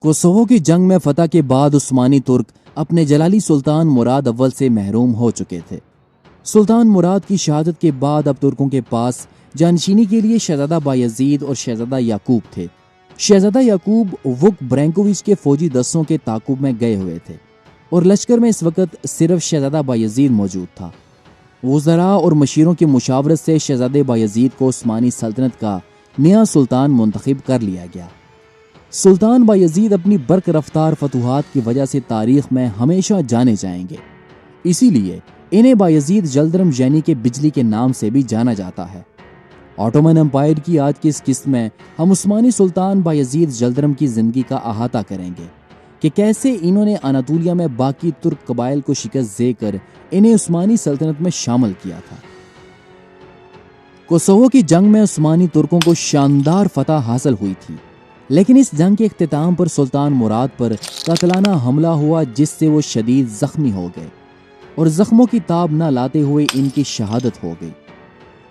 Kosovo کی جنگ میں فتح کے بعد عثمانی ترک اپنے جلالی سلطان مراد اول سے محروم ہو چکے تھے۔ سلطان مراد کی شہادت کے بعد اب ترکوں کے پاس جانشینی کے لیے شہزادہ بایزید اور شہزادہ یعقوب تھے۔ شہزادہ یعقوب وک برینکووچ کے فوجی دستوں کے تعاقب میں گئے ہوئے تھے اور لشکر میں اس وقت صرف شہزادہ بایزید موجود تھا۔ وزراء اور مشیروں کی مشاورت سے شہزادہ بایزید کو عثمانی سلطنت کا نیا سلطان منتخب کر لیا گیا۔ سلطان بایزید اپنی برق رفتار فتوحات کی وجہ سے تاریخ میں ہمیشہ جانے جائیں گے، اسی لیے انہیں بایزید جلدرم ژینی کے بجلی کے نام سے بھی جانا جاتا ہے۔ آٹومن امپائر کی آج کی اس قسط میں ہم عثمانی سلطان بایزید جلدرم کی زندگی کا احاطہ کریں گے کہ کیسے انہوں نے اناطولیہ میں باقی ترک قبائل کو شکست دے کر انہیں عثمانی سلطنت میں شامل کیا تھا۔ کوسوو کی جنگ میں عثمانی ترکوں کو شاندار فتح حاصل ہوئی تھی، لیکن اس جنگ کے اختتام پر سلطان مراد پر قاتلانہ حملہ ہوا جس سے وہ شدید زخمی ہو گئے اور زخموں کی تاب نہ لاتے ہوئے ان کی شہادت ہو گئی۔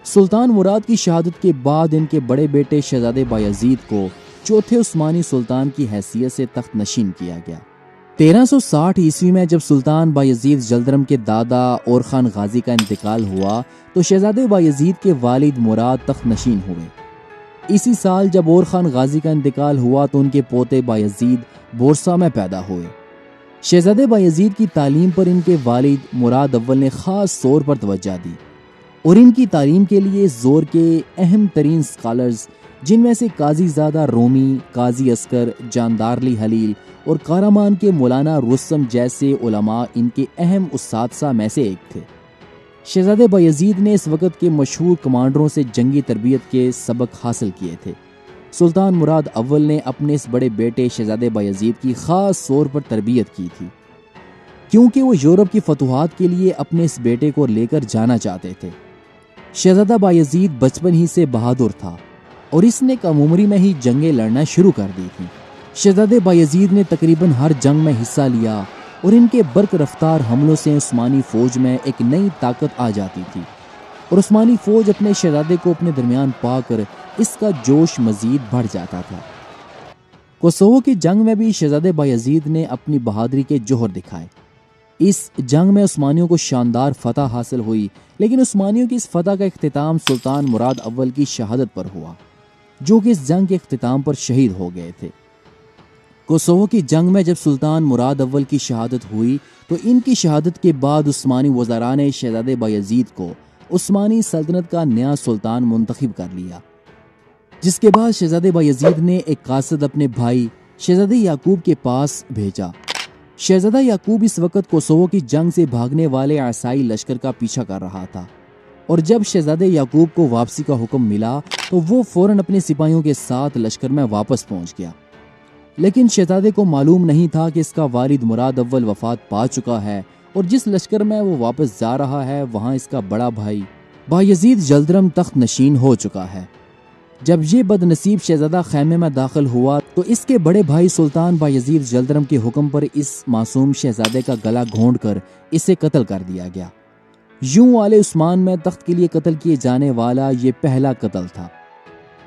سلطان مراد کی شہادت کے بعد ان کے بڑے بیٹے شہزادے بایزید کو چوتھے عثمانی سلطان کی حیثیت سے تخت نشین کیا گیا۔ 1360 عیسوی میں جب سلطان بایزید جلدرم کے دادا اور خان غازی کا انتقال ہوا تو شہزادے بایزید کے والد مراد تخت نشین ہوئے۔ اسی سال جب اور خان غازی کا انتقال ہوا تو ان کے پوتے بایزید بورسا میں پیدا ہوئے۔ شہزادے بایزید کی تعلیم پر ان کے والد مراد اول نے خاص طور پر توجہ دی اور ان کی تعلیم کے لیے زور کے اہم ترین اسکالرز جن میں سے قاضی زادہ رومی، قاضی عسکر، جاندارلی حلیل اور کارامان کے مولانا رستم جیسے علماء ان کے اہم اساتذہ میں سے ایک تھے۔ شہزادے بایزید نے اس وقت کے مشہور کمانڈروں سے جنگی تربیت کے سبق حاصل کیے تھے۔ سلطان مراد اول نے اپنے اس بڑے بیٹے شہزادے بایزید کی خاص طور پر تربیت کی تھی کیونکہ وہ یورپ کی فتوحات کے لیے اپنے اس بیٹے کو لے کر جانا چاہتے تھے۔ شہزادہ بایزید بچپن ہی سے بہادر تھا اور اس نے کم عمری میں ہی جنگیں لڑنا شروع کر دی تھی۔ شہزادے بایزید نے تقریباً ہر جنگ میں حصہ لیا اور ان کے برق رفتار حملوں سے عثمانی فوج میں ایک نئی طاقت آ جاتی تھی اور عثمانی فوج اپنے شہزادے کو اپنے درمیان پا کر اس کا جوش مزید بڑھ جاتا تھا۔ کوسوو کی جنگ میں بھی شہزادے بایزید نے اپنی بہادری کے جوہر دکھائے۔ اس جنگ میں عثمانیوں کو شاندار فتح حاصل ہوئی، لیکن عثمانیوں کی اس فتح کا اختتام سلطان مراد اول کی شہادت پر ہوا، جو کہ اس جنگ کے اختتام پر شہید ہو گئے تھے۔ کوسوو کی جنگ میں جب سلطان مراد اول کی شہادت ہوئی تو ان کی شہادت کے بعد عثمانی وزراء نے شہزادے بایزید کو عثمانی سلطنت کا نیا سلطان منتخب کر لیا، جس کے بعد شہزادے بایزید نے ایک قاصد اپنے بھائی شہزادے یعقوب کے پاس بھیجا۔ شہزادہ یعقوب اس وقت کوسوو کی جنگ سے بھاگنے والے عیسائی لشکر کا پیچھا کر رہا تھا اور جب شہزادے یعقوب کو واپسی کا حکم ملا تو وہ فوراً اپنے سپاہیوں کے ساتھ لشکر میں واپس پہنچ گیا، لیکن شہزادے کو معلوم نہیں تھا کہ اس کا والد مراد اول وفات پا چکا ہے اور جس لشکر میں وہ واپس جا رہا ہے وہاں اس کا بڑا بھائی بایزید جلدرم تخت نشین ہو چکا ہے۔ جب یہ بد نصیب شہزادہ خیمے میں داخل ہوا تو اس کے بڑے بھائی سلطان بایزید جلدرم کے حکم پر اس معصوم شہزادے کا گلا گھونٹ کر اسے قتل کر دیا گیا۔ یوں آل عثمان میں تخت کے لیے قتل کیے جانے والا یہ پہلا قتل تھا۔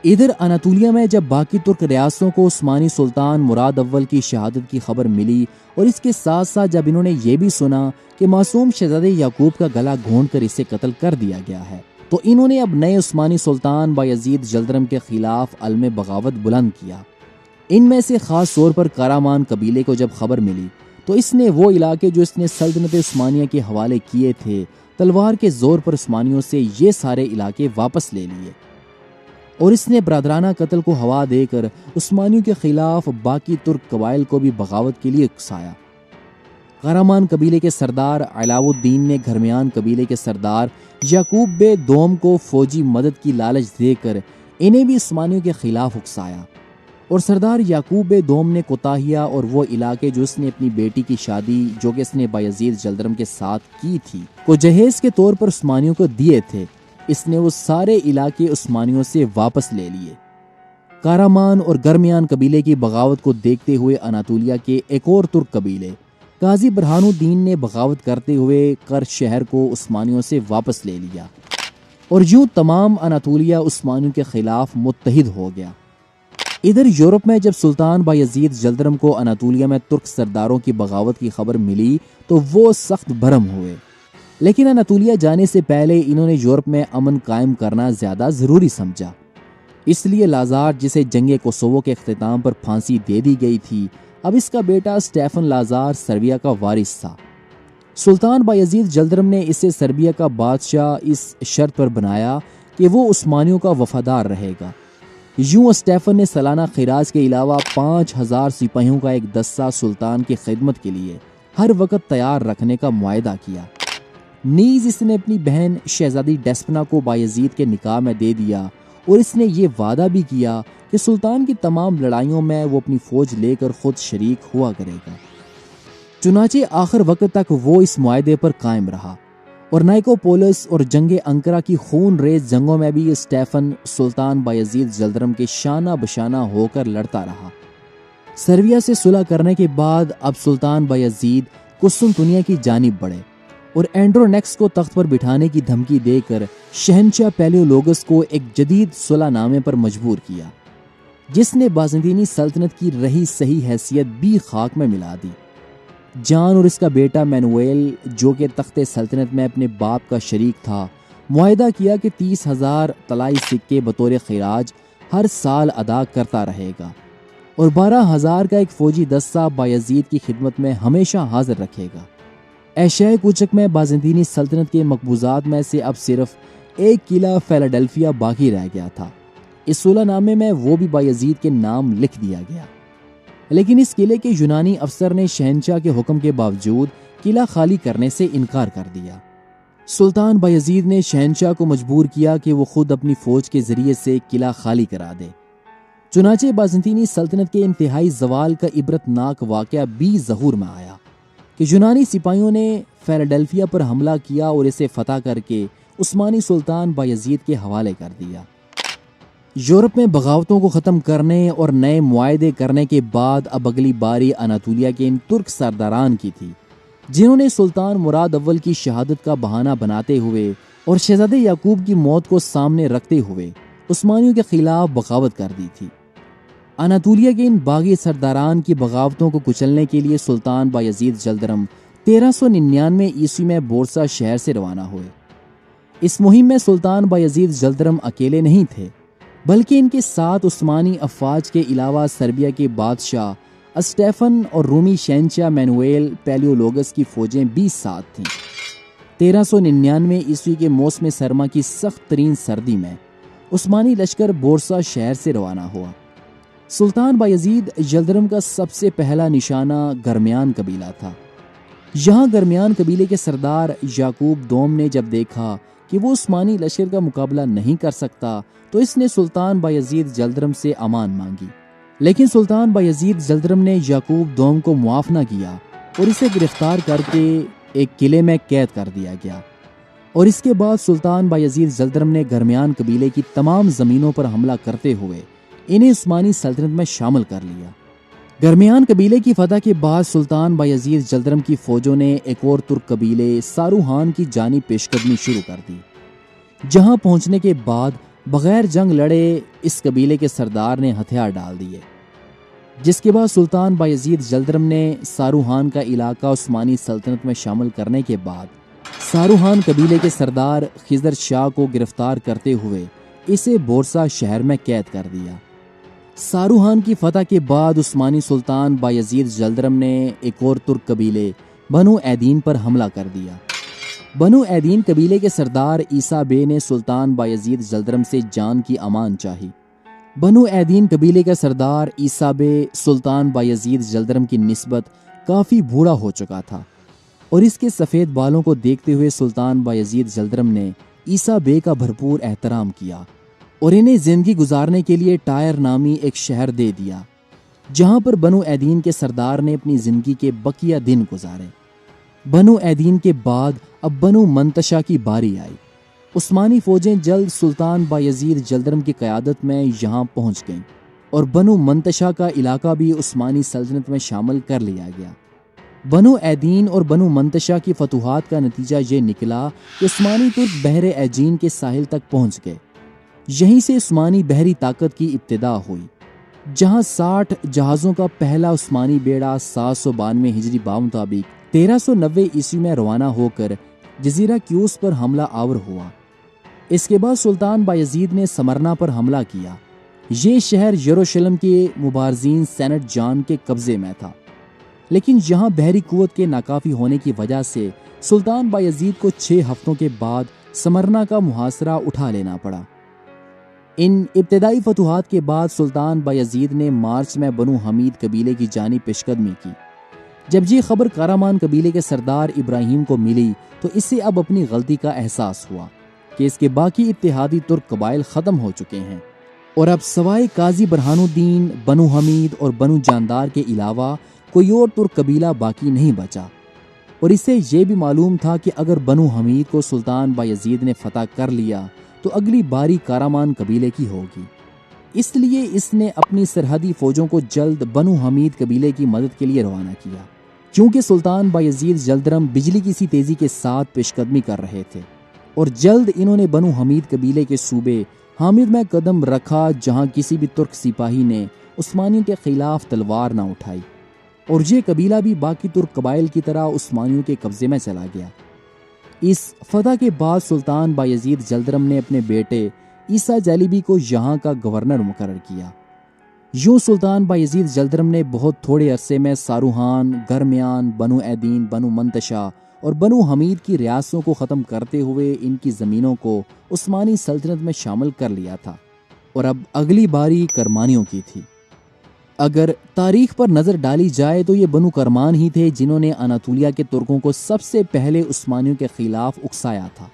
ادھر اناطولیہ میں جب باقی ترک ریاستوں کو عثمانی سلطان مراد اول کی شہادت کی خبر ملی اور اس کے ساتھ ساتھ جب انہوں نے یہ بھی سنا کہ معصوم شہزادے یعقوب کا گلا گھونٹ کر اسے قتل کر دیا گیا ہے تو انہوں نے اب نئے عثمانی سلطان بایزید جلدرم کے خلاف علم بغاوت بلند کیا۔ ان میں سے خاص طور پر کارامان قبیلے کو جب خبر ملی تو اس نے وہ علاقے جو اس نے سلطنت عثمانیہ کے حوالے کیے تھے تلوار کے زور پر عثمانیوں سے یہ سارے علاقے واپس لے لیے اور اس نے برادرانہ قتل کو ہوا دے کر عثمانیوں کے خلاف باقی ترک قبائل کو بھی بغاوت کے لیے اکسایا۔ کارامان قبیلے کے سردار علاؤ الدین نے گھرمیان قبیلے کے سردار یعقوب بے دوم کو فوجی مدد کی لالچ دے کر انہیں بھی عثمانیوں کے خلاف اکسایا اور سردار یعقوب بے دوم نے کوتاہیا اور وہ علاقے جو اس نے اپنی بیٹی کی شادی جو کہ اس نے بایزید جلدرم کے ساتھ کی تھی کو جہیز کے طور پر عثمانیوں کو دیے تھے، اس نے وہ سارے علاقے عثمانیوں سے واپس لے لیے۔ کارامان اور گرمیان قبیلے کی بغاوت کو دیکھتے ہوئے اناطولیہ کے ایک اور ترک قبیلے قاضی برہان الدین نے بغاوت کرتے ہوئے کرچ شہر کو عثمانیوں سے واپس لے لیا اور یوں تمام اناطولیہ عثمانیوں کے خلاف متحد ہو گیا۔ ادھر یورپ میں جب سلطان بایزید جلدرم کو اناطولیہ میں ترک سرداروں کی بغاوت کی خبر ملی تو وہ سخت برہم ہوئے، لیکن اناطولیہ جانے سے پہلے انہوں نے یورپ میں امن قائم کرنا زیادہ ضروری سمجھا۔ اس لیے لازار، جسے جنگ کوسوو کے اختتام پر پھانسی دے دی گئی تھی، اب اس کا بیٹا سٹیفن لازار سربیا کا وارث تھا۔ سلطان بایزید جلدرم نے اسے سربیا کا بادشاہ اس شرط پر بنایا کہ وہ عثمانیوں کا وفادار رہے گا۔ یوں اسٹیفن نے سالانہ خراج کے علاوہ 5000 سپاہیوں کا ایک دستہ سلطان کی خدمت کے لیے ہر وقت تیار رکھنے کا معاہدہ کیا۔ نیز اس نے اپنی بہن شہزادی ڈیسپنا کو بایزید کے نکاح میں دے دیا، اور اس نے یہ وعدہ بھی کیا کہ سلطان کی تمام لڑائیوں میں وہ اپنی فوج لے کر خود شریک ہوا کرے گا۔ چنانچہ آخر وقت تک وہ اس معاہدے پر قائم رہا، اور نائکوپولس اور جنگ انکرا کی خون ریز جنگوں میں بھی اسٹیفن سلطان بایزید جلدرم کے شانہ بشانہ ہو کر لڑتا رہا۔ سربیا سے صلح کرنے کے بعد اب سلطان بایزید قسطنطنیہ کی جانب بڑھے اور اینڈرونیکس کو تخت پر بٹھانے کی دھمکی دے کر شہنشاہ پیلیولوگس کو ایک جدید صلح نامے پر مجبور کیا، جس نے بازنطینی سلطنت کی رہی صحیح حیثیت بھی خاک میں ملا دی۔ جان اور اس کا بیٹا مینویل، جو کہ تخت سلطنت میں اپنے باپ کا شریک تھا، معاہدہ کیا کہ 30,000 طلائی سکے بطور خراج ہر سال ادا کرتا رہے گا، اور 12,000 کا ایک فوجی دستہ بایزید کی خدمت میں ہمیشہ حاضر رکھے گا۔ ایشیائے کوچک میں بازنطینی سلطنت کے مقبوضات میں سے اب صرف ایک قلعہ فیلاڈیلفیا باقی رہ گیا تھا۔ اس صلح نامے میں وہ بھی بایزید کے نام لکھ دیا گیا، لیکن اس قلعے کے یونانی افسر نے شہنشاہ کے حکم کے باوجود قلعہ خالی کرنے سے انکار کر دیا۔ سلطان بایزید نے شہنشاہ کو مجبور کیا کہ وہ خود اپنی فوج کے ذریعے سے قلعہ خالی کرا دے۔ چنانچہ بازنطینی سلطنت کے انتہائی زوال کا عبرتناک واقعہ بھی ظہور میں آیا کہ یونانی سپاہیوں نے فیلاڈیلفیا پر حملہ کیا اور اسے فتح کر کے عثمانی سلطان بایزید کے حوالے کر دیا۔ یورپ میں بغاوتوں کو ختم کرنے اور نئے معاہدے کرنے کے بعد اب اگلی باری اناطولیہ کے ان ترک سرداران کی تھی، جنہوں نے سلطان مراد اول کی شہادت کا بہانہ بناتے ہوئے اور شہزادے یعقوب کی موت کو سامنے رکھتے ہوئے عثمانیوں کے خلاف بغاوت کر دی تھی۔ اناطولیہ کے ان باغی سرداران کی بغاوتوں کو کچلنے کے لیے سلطان بایزید جلدرم 1399 عیسوی میں بورسا شہر سے روانہ ہوئے۔ اس مہم میں سلطان بایزید جلدرم اکیلے نہیں تھے، بلکہ ان کے ساتھ عثمانی افواج کے علاوہ سربیا کے بادشاہ اسٹیفن اور رومی شہنشاہ مینویل پیلیولوگس کی فوجیں بھی ساتھ تھیں۔ 1399 عیسوی کے موسم سرما کی سخت ترین سردی میں عثمانی لشکر بورسا شہر سے روانہ ہوا۔ سلطان بایزید جلدرم کا سب سے پہلا نشانہ گرمیان قبیلہ تھا۔ یہاں گرمیان قبیلے کے سردار یعقوب دوم نے جب دیکھا کہ وہ عثمانی لشکر کا مقابلہ نہیں کر سکتا تو اس نے سلطان بایزید جلدرم سے امان مانگی، لیکن سلطان بایزید جلدرم نے یعقوب دوم کو معاف نہ کیا اور اسے گرفتار کر کے ایک قلعے میں قید کر دیا گیا، اور اس کے بعد سلطان بایزید جلدرم نے گرمیان قبیلے کی تمام زمینوں پر حملہ کرتے ہوئے انہیں عثمانی سلطنت میں شامل کر لیا۔ گرمیان قبیلے کی فتح کے بعد سلطان بایزید جلدرم کی فوجوں نے ایک اور ترک قبیلے ساروہان کی جانب پیش قدمی شروع کر دی، جہاں پہنچنے کے بعد بغیر جنگ لڑے اس قبیلے کے سردار نے ہتھیار ڈال دیے، جس کے بعد سلطان بایزید جلدرم نے ساروہان کا علاقہ عثمانی سلطنت میں شامل کرنے کے بعد ساروہان قبیلے کے سردار خضر شاہ کو گرفتار کرتے ہوئے اسے بورسا شہر میں قید کر دیا۔ ساروہان کی فتح کے بعد عثمانی سلطان بایزید جلدرم نے ایک اور ترک قبیلے بنو ایدین پر حملہ کر دیا۔ بنو ایدین قبیلے کے سردار عیسیٰ بے نے سلطان بایزید جلدرم سے جان کی امان چاہی۔ بنو ایدین قبیلے کا سردار عیسیٰ بے سلطان بایزید جلدرم کی نسبت کافی بوڑھا ہو چکا تھا، اور اس کے سفید بالوں کو دیکھتے ہوئے سلطان بایزید جلدرم نے عیسیٰ بے کا بھرپور احترام کیا اور انہیں زندگی گزارنے کے لیے ٹائر نامی ایک شہر دے دیا، جہاں پر بنو ایدین کے سردار نے اپنی زندگی کے بقیہ دن گزارے۔ بنو ایدین کے بعد اب بنو منتشا کی باری آئی۔ عثمانی فوجیں جلد سلطان بایزید جلدرم کی قیادت میں یہاں پہنچ گئیں، اور بنو منتشا کا علاقہ بھی عثمانی سلطنت میں شامل کر لیا گیا۔ بنو ایدین اور بنو منتشا کی فتوحات کا نتیجہ یہ نکلا کہ عثمانی ترک بحر ایجین کے ساحل تک پہنچ گئے۔ یہیں سے عثمانی بحری طاقت کی ابتدا ہوئی۔ جہاں 60 جہازوں کا پہلا عثمانی بیڑا 792 ہجری مطابق 1390 عیسوی میں روانہ ہو کر جزیرہ کیوس پر حملہ آور ہوا۔ اس کے بعد سلطان بایزید نے سمرنا پر حملہ کیا۔ یہ شہر یروشلم کے مبارزین سینٹ جان کے قبضے میں تھا، لیکن یہاں بحری قوت کے ناکافی ہونے کی وجہ سے سلطان بایزید کو 6 ہفتوں کے بعد سمرنا کا محاصرہ اٹھا لینا پڑا۔ ان ابتدائی فتوحات کے بعد سلطان بایزید نے مارچ میں بنو حمید قبیلے کی جانب پیشقدمی کی۔ جب یہ خبر کارامان قبیلے کے سردار ابراہیم کو ملی تو اسے اب اپنی غلطی کا احساس ہوا کہ اس کے باقی اتحادی ترک قبائل ختم ہو چکے ہیں، اور اب سوائے قاضی برہان الدین، بنو حمید اور بنو جاندار کے علاوہ کوئی اور ترک قبیلہ باقی نہیں بچا۔ اور اسے یہ بھی معلوم تھا کہ اگر بنو حمید کو سلطان بایزید نے فتح کر لیا تو اگلی باری کارامان قبیلے کی ہوگی۔ اس لیے اس نے اپنی سرحدی فوجوں کو جلد بنو حمید قبیلے کی مدد کے لیے روانہ کیا، کیونکہ سلطان بایزید جلدرم بجلی کی سی تیزی کے ساتھ پیش قدمی کر رہے تھے، اور جلد انہوں نے بنو حمید قبیلے کے صوبے حامد میں قدم رکھا، جہاں کسی بھی ترک سپاہی نے عثمانیوں کے خلاف تلوار نہ اٹھائی، اور یہ قبیلہ بھی باقی ترک قبائل کی طرح عثمانیوں کے قبضے میں چلا گیا۔ اس فتح کے بعد سلطان بایزید جلدرم نے اپنے بیٹے عیسیٰ جلیبی کو یہاں کا گورنر مقرر کیا۔ یوں سلطان بایزید جلدرم نے بہت تھوڑے عرصے میں ساروہان، گرمیان، بنو ایدین، بنو منتشا اور بنو حمید کی ریاستوں کو ختم کرتے ہوئے ان کی زمینوں کو عثمانی سلطنت میں شامل کر لیا تھا، اور اب اگلی باری کرمانیوں کی تھی۔ اگر تاریخ پر نظر ڈالی جائے تو یہ بنو کرمان ہی تھے جنہوں نے اناطولیہ کے ترکوں کو سب سے پہلے عثمانیوں کے خلاف اکسایا تھا۔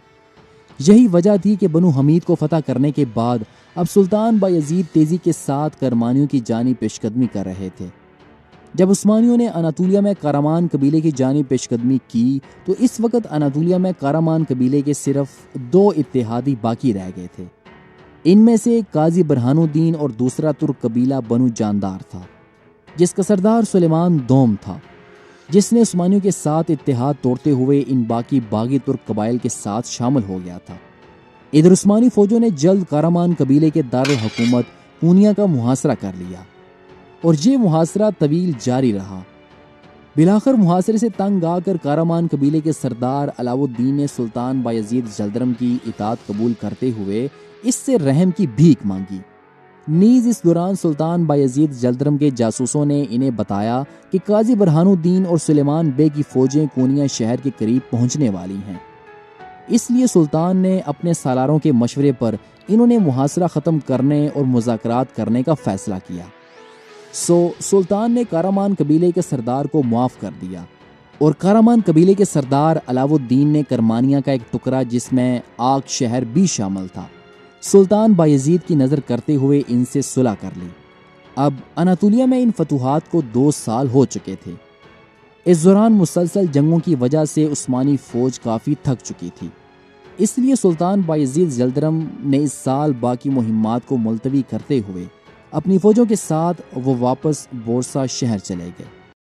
یہی وجہ تھی کہ بنو حمید کو فتح کرنے کے بعد اب سلطان بایزید تیزی کے ساتھ کرمانیوں کی جانب پیش قدمی کر رہے تھے۔ جب عثمانیوں نے اناطولیہ میں کارامان قبیلے کی جانب پیش قدمی کی تو اس وقت اناطولیہ میں کارامان قبیلے کے صرف 2 اتحادی باقی رہ گئے تھے۔ ان میں سے قاضی برہان الدین اور دوسرا ترک قبیلہ بنو جاندار تھا، جس کا سردار سلیمان دوم تھا، جس نے عثمانیوں کے ساتھ اتحاد توڑتے ہوئے ان باقی باغی ترک قبائل کے ساتھ شامل ہو گیا تھا۔ ادھر عثمانی فوجوں نے جلد کارامان قبیلے کے دارالحکومت پونیا کا محاصرہ کر لیا، اور یہ محاصرہ طویل جاری رہا۔ بلاخر محاصرے سے تنگ آ کر کارامان قبیلے کے سردار علاؤ الدین نے سلطان بایزید جلدرم کی اطاعت قبول کرتے ہوئے اس سے رحم کی بھیک مانگی۔ نیز اس دوران سلطان بایزید جلدرم کے جاسوسوں نے انہیں بتایا کہ قاضی برہان الدین اور سلیمان بے کی فوجیں کونیا شہر کے قریب پہنچنے والی ہیں۔ اس لیے سلطان نے اپنے سالاروں کے مشورے پر انہوں نے محاصرہ ختم کرنے اور مذاکرات کرنے کا فیصلہ کیا۔ سلطان نے کارامان قبیلے کے سردار کو معاف کر دیا، اور کارامان قبیلے کے سردار علاؤ الدین نے کرمانیہ کا ایک ٹکڑا جس میں آگ شہر بھی شامل تھا سلطان بایزید کی نظر کرتے ہوئے ان سے صلح کر لی۔ اب اناطولیہ میں ان فتوحات کو 2 سال ہو چکے تھے۔ اس دوران مسلسل جنگوں کی وجہ سے عثمانی فوج کافی تھک چکی تھی، اس لیے سلطان بایزید جلدرم نے اس سال باقی مہمات کو ملتوی کرتے ہوئے اپنی فوجوں کے ساتھ وہ واپس بورسا شہر چلے گئے۔